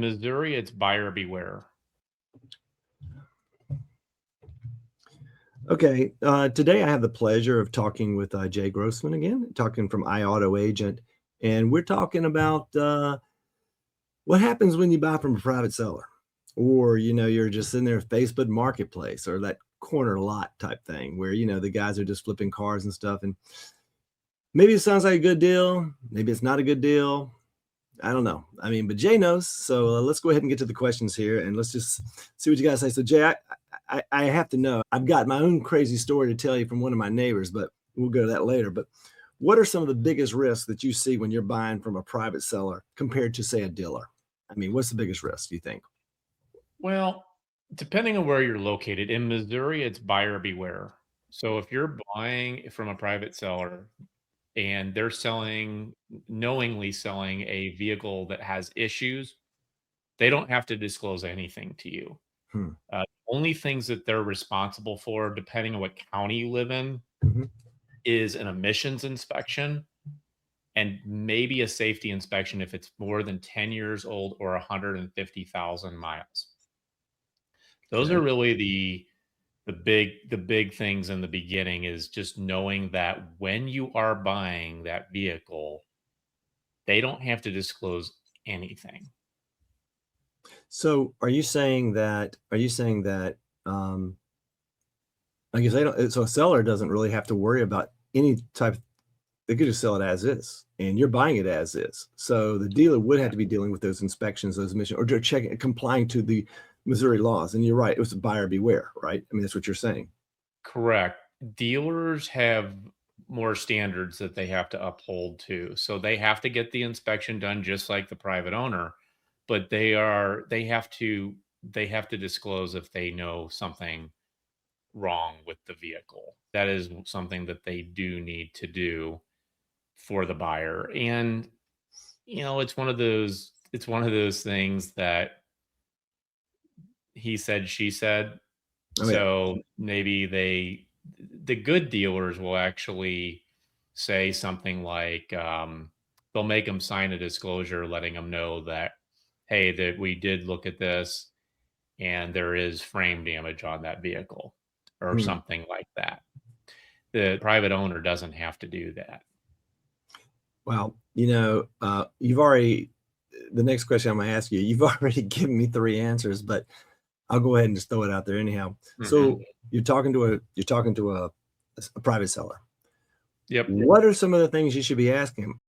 Missouri, it's buyer beware. Okay, today I have the pleasure of talking with Jay Grossman again, talking from iAuto Agent, and we're talking about what happens when you buy from a private seller, or you're just in their Facebook Marketplace or that corner lot type thing, where the guys are just flipping cars and stuff, and maybe it sounds like a good deal, maybe it's not a good deal. I don't know. I mean, but Jay knows. So let's go ahead and get to the questions here, and let's just see what you guys say. So Jay, I have to know. I've got my own crazy story to tell you from one of my neighbors, but we'll go to that later. But what are some of the biggest risks that you see when you're buying from a private seller compared to, say, a dealer? I mean, what's the biggest risk, do you think? Well, depending on where you're located, in Missouri, it's buyer beware. So if you're buying from a private seller and they're knowingly selling a vehicle that has issues, they don't have to disclose anything to you. Hmm. Only things that they're responsible for, depending on what county you live in, Mhm. is an emissions inspection and maybe a safety inspection if it's more than 10 years old or 150,000 miles. Those are Okay. really the big things in the beginning, is just knowing that when you are buying that vehicle, they don't have to disclose anything. So are you saying that I guess they don't, so a seller doesn't really have to worry about any type, they could just sell it as is, and you're buying it as is. So the dealer would have to be dealing with those inspections, those emissions, or they're checking, complying to the Missouri laws. And you're right, it was buyer beware, right? I mean, that's what you're saying. Correct. Dealers have more standards that they have to uphold too. So they have to get the inspection done just like the private owner, but they have to disclose if they know something wrong with the vehicle. That is something that they do need to do for the buyer. And it's one of those things that he said, she said. Oh yeah. So maybe the good dealers will actually say something like, they'll make them sign a disclosure letting them know that, hey, that we did look at this and there is frame damage on that vehicle or Hmm. something like that. The private owner doesn't have to do that. Well, you've already, the next question I'm going to ask you, you've already given me three answers, but I'll go ahead and just throw it out there anyhow. Mhm. So you're talking to a private seller. Yep. What are some of the things you should be asking him?